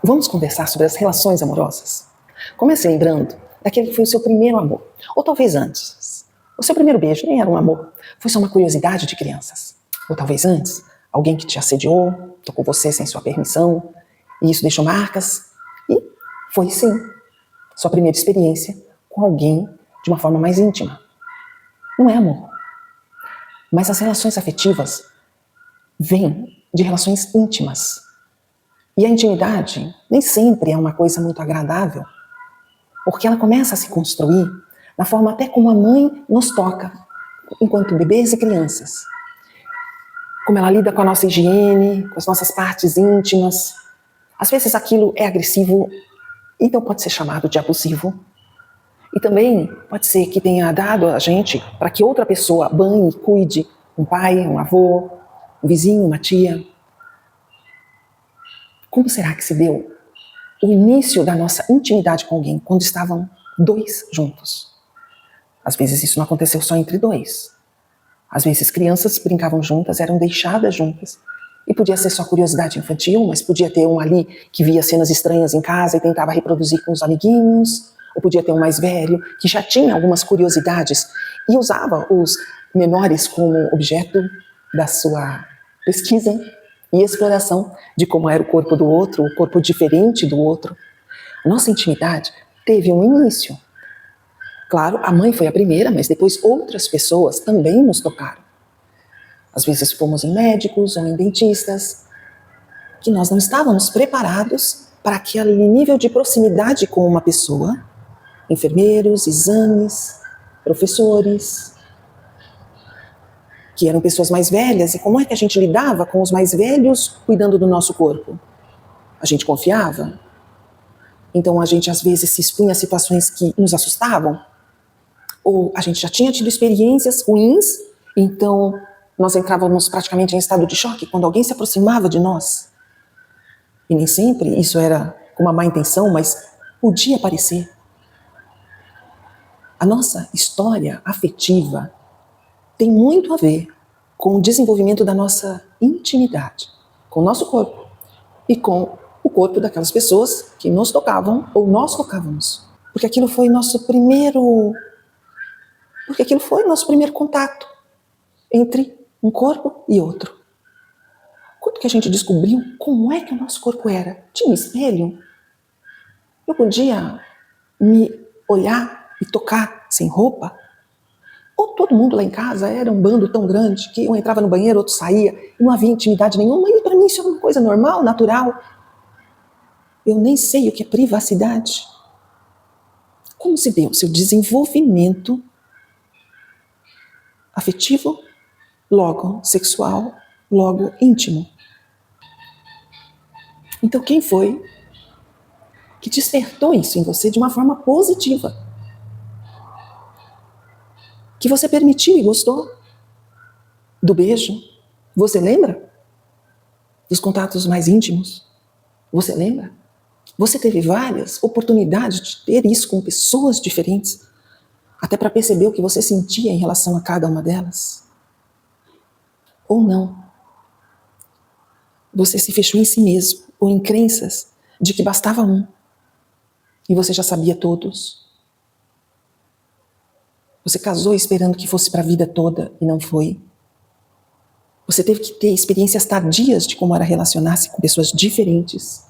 Vamos conversar sobre as relações amorosas? Comece lembrando daquele que foi o seu primeiro amor, ou talvez antes. O seu primeiro beijo nem era um amor, foi só uma curiosidade de crianças. Ou talvez antes, alguém que te assediou, tocou você sem sua permissão, e isso deixou marcas. E foi sim, sua primeira experiência com alguém de uma forma mais íntima. Não é amor. Mas as relações afetivas vêm de relações íntimas. E a intimidade nem sempre é uma coisa muito agradável, porque ela começa a se construir na forma até como a mãe nos toca, enquanto bebês e crianças. Como ela lida com a nossa higiene, com as nossas partes íntimas. Às vezes aquilo é agressivo, então pode ser chamado de abusivo. E também pode ser que tenha dado a gente para que outra pessoa banhe, cuide, um pai, um avô, um vizinho, uma tia. Como será que se deu o início da nossa intimidade com alguém quando estavam dois juntos? Às vezes isso não aconteceu só entre dois. Às vezes crianças brincavam juntas, eram deixadas juntas. E podia ser só curiosidade infantil, mas podia ter um ali que via cenas estranhas em casa e tentava reproduzir com os amiguinhos. Ou podia ter um mais velho que já tinha algumas curiosidades e usava os menores como objeto da sua pesquisa e exploração de como era o corpo do outro, o corpo diferente do outro. A nossa intimidade teve um início. Claro, a mãe foi a primeira, mas depois outras pessoas também nos tocaram. Às vezes fomos em médicos ou em dentistas, que nós não estávamos preparados para aquele nível de proximidade com uma pessoa. Enfermeiros, exames, professores, que eram pessoas mais velhas. E como é que a gente lidava com os mais velhos cuidando do nosso corpo? A gente confiava? Então a gente às vezes se expunha a situações que nos assustavam? Ou a gente já tinha tido experiências ruins, então nós entrávamos praticamente em estado de choque quando alguém se aproximava de nós? E nem sempre isso era com uma má intenção, mas podia parecer. A nossa história afetiva tem muito a ver com o desenvolvimento da nossa intimidade, com o nosso corpo e com o corpo daquelas pessoas que nos tocavam ou nós tocávamos. Porque aquilo foi nosso primeiro contato entre um corpo e outro. Quando que a gente descobriu como é que o nosso corpo era? Tinha um espelho? Eu podia me olhar e tocar sem roupa? Ou todo mundo lá em casa era um bando tão grande que um entrava no banheiro, outro saía, e não havia intimidade nenhuma, e para mim isso é uma coisa normal, natural. Eu nem sei o que é privacidade. Como se deu o seu desenvolvimento afetivo, logo sexual, logo íntimo? Então quem foi que despertou isso em você de uma forma positiva? Que você permitiu e gostou do beijo? Você lembra? Dos contatos mais íntimos? Você lembra? Você teve várias oportunidades de ter isso com pessoas diferentes, até para perceber o que você sentia em relação a cada uma delas? Ou não? Você se fechou em si mesmo, ou em crenças de que bastava um, e você já sabia todos. Você casou esperando que fosse para a vida toda, e não foi. Você teve que ter experiências tardias de como era relacionar-se com pessoas diferentes.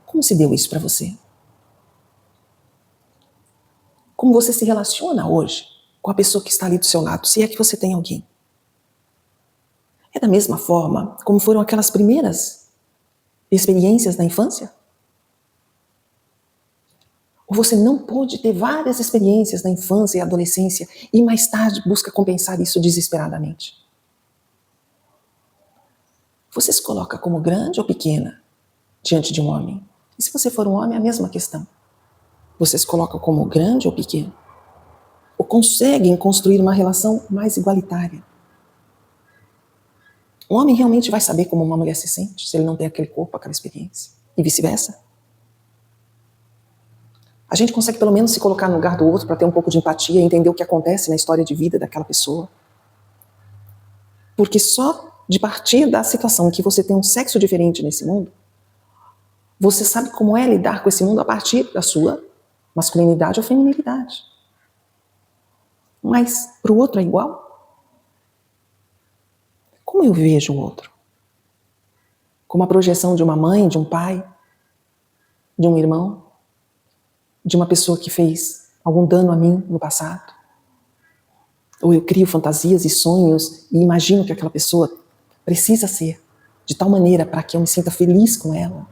Como se deu isso para você? Como você se relaciona hoje com a pessoa que está ali do seu lado, se é que você tem alguém? É da mesma forma como foram aquelas primeiras experiências na infância? Ou você não pôde ter várias experiências na infância e adolescência e mais tarde busca compensar isso desesperadamente? Você se coloca como grande ou pequena diante de um homem? E se você for um homem, é a mesma questão. Você se coloca como grande ou pequeno? Ou conseguem construir uma relação mais igualitária? Um homem realmente vai saber como uma mulher se sente se ele não tem aquele corpo, aquela experiência? E vice-versa? A gente consegue pelo menos se colocar no lugar do outro para ter um pouco de empatia e entender o que acontece na história de vida daquela pessoa? Porque só de partir da situação que você tem um sexo diferente nesse mundo, você sabe como é lidar com esse mundo a partir da sua masculinidade ou feminilidade. Mas para o outro é igual? Como eu vejo o outro? Como a projeção de uma mãe, de um pai, de um irmão, de uma pessoa que fez algum dano a mim no passado? Ou eu crio fantasias e sonhos e imagino que aquela pessoa precisa ser de tal maneira para que eu me sinta feliz com ela?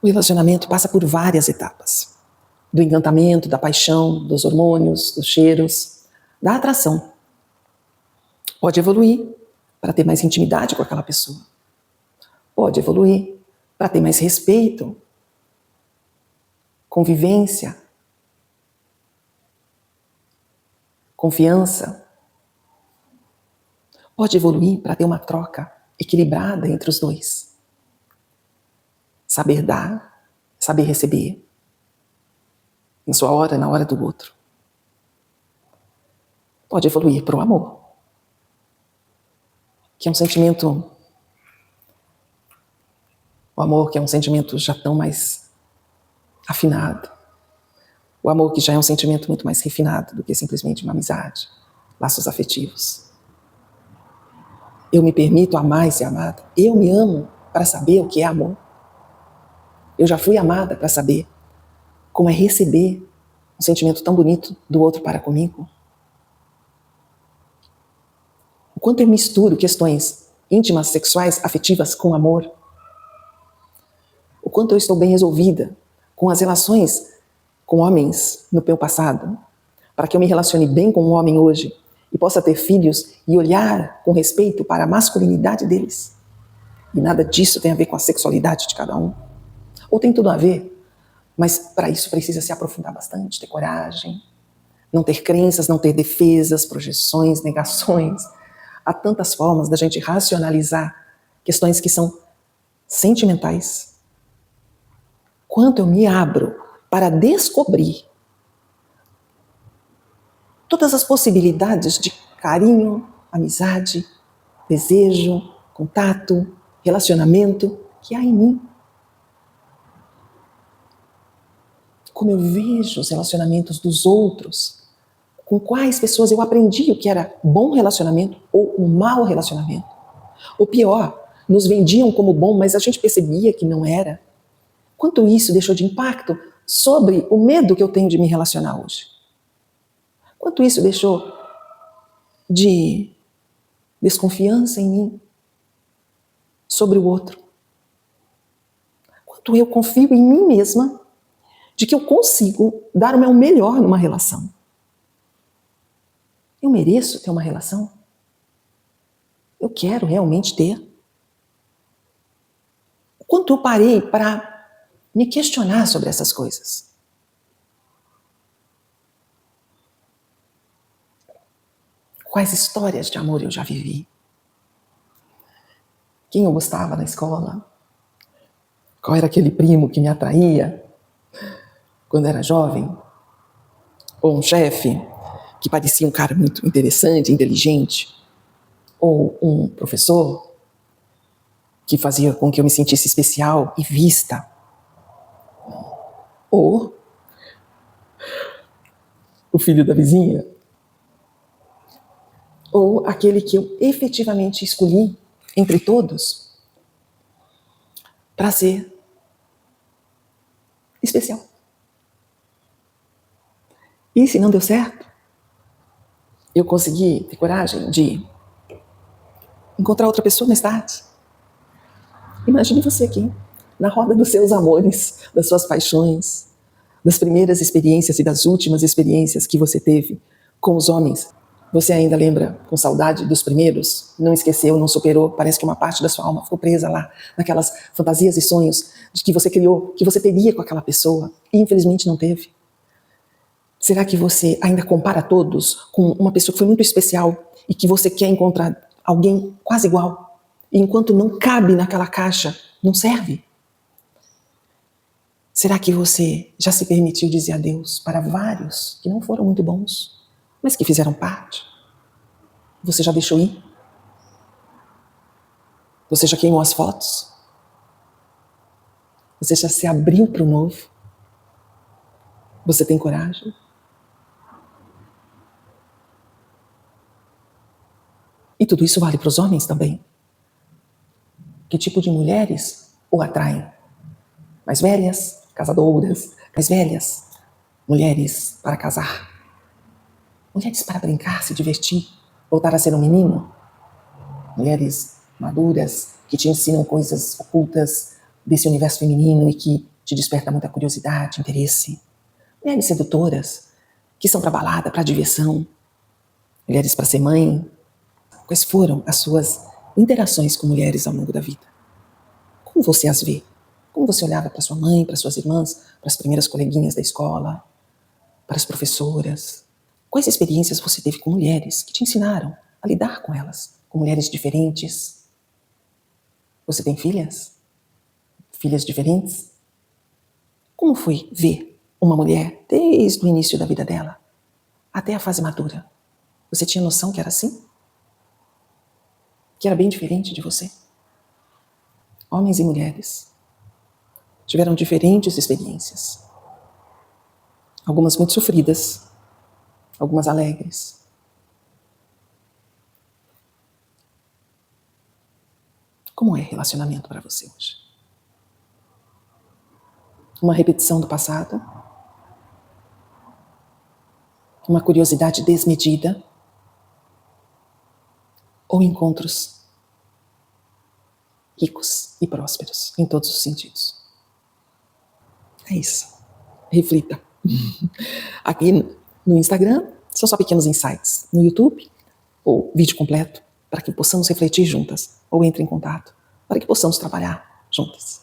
O relacionamento passa por várias etapas. Do encantamento, da paixão, dos hormônios, dos cheiros, da atração. Pode evoluir para ter mais intimidade com aquela pessoa. Pode evoluir para ter mais respeito, convivência, confiança. Pode evoluir para ter uma troca equilibrada entre os dois. Saber dar, saber receber. Em sua hora, na hora do outro. Pode evoluir para o amor, que é um sentimento... O amor que é um sentimento já tão mais afinado. O amor que já é um sentimento muito mais refinado do que simplesmente uma amizade, laços afetivos. Eu me permito amar e ser amada. Eu me amo para saber o que é amor. Eu já fui amada para saber como é receber um sentimento tão bonito do outro para comigo. O quanto eu misturo questões íntimas, sexuais, afetivas com amor. O quanto eu estou bem resolvida com as relações com homens no meu passado, para que eu me relacione bem com um homem hoje e possa ter filhos e olhar com respeito para a masculinidade deles. E nada disso tem a ver com a sexualidade de cada um. Ou tem tudo a ver, mas para isso precisa se aprofundar bastante, ter coragem, não ter crenças, não ter defesas, projeções, negações. Há tantas formas da gente racionalizar questões que são sentimentais. Quanto eu me abro para descobrir todas as possibilidades de carinho, amizade, desejo, contato, relacionamento que há em mim. Como eu vejo os relacionamentos dos outros, com quais pessoas eu aprendi o que era bom relacionamento ou um mau relacionamento. Ou pior, nos vendiam como bom, mas a gente percebia que não era. Quanto isso deixou de impacto sobre o medo que eu tenho de me relacionar hoje? Quanto isso deixou de desconfiança em mim sobre o outro? Quanto eu confio em mim mesma de que eu consigo dar o meu melhor numa relação? Eu mereço ter uma relação? Eu quero realmente ter? Quanto eu parei para me questionar sobre essas coisas? Quais histórias de amor eu já vivi? Quem eu gostava na escola? Qual era aquele primo que me atraía quando era jovem? Ou um chefe que parecia um cara muito interessante, inteligente? Ou um professor que fazia com que eu me sentisse especial e vista? Ou o filho da vizinha? Ou aquele que eu efetivamente escolhi entre todos para ser especial? E se não deu certo, eu consegui ter coragem de encontrar outra pessoa mais tarde. Imagine você aqui, na roda dos seus amores, das suas paixões, das primeiras experiências e das últimas experiências que você teve com os homens. Você ainda lembra com saudade dos primeiros? Não esqueceu, não superou? Parece que uma parte da sua alma ficou presa lá, naquelas fantasias e sonhos de que você criou, que você teria com aquela pessoa e infelizmente não teve. Será que você ainda compara todos com uma pessoa que foi muito especial e que você quer encontrar alguém quase igual? E enquanto não cabe naquela caixa, não serve? Será que você já se permitiu dizer adeus para vários que não foram muito bons, mas que fizeram parte? Você já deixou ir? Você já queimou as fotos? Você já se abriu para o novo? Você tem coragem? E tudo isso vale para os homens também. Que tipo de mulheres o atraem? Mais velhas, casadoras, mais velhas, mulheres para casar, mulheres para brincar, se divertir, voltar a ser um menino, mulheres maduras que te ensinam coisas ocultas desse universo feminino e que te desperta muita curiosidade, interesse, mulheres sedutoras que são para balada, para diversão, mulheres para ser mãe. Quais foram as suas interações com mulheres ao longo da vida? Como você as vê? Como você olhava para sua mãe, para suas irmãs, para as primeiras coleguinhas da escola, para as professoras? Quais experiências você teve com mulheres que te ensinaram a lidar com elas, com mulheres diferentes? Você tem filhas? Filhas diferentes? Como foi ver uma mulher desde o início da vida dela até a fase madura? Você tinha noção que era assim? Que era bem diferente de você? Homens e mulheres tiveram diferentes experiências. Algumas muito sofridas, algumas alegres. Como é relacionamento para você hoje? Uma repetição do passado? Uma curiosidade desmedida? Ou encontros ricos e prósperos em todos os sentidos? É isso. Reflita. Aqui no Instagram são só pequenos insights. No YouTube, o vídeo completo, para que possamos refletir juntas, ou entre em contato, para que possamos trabalhar juntas.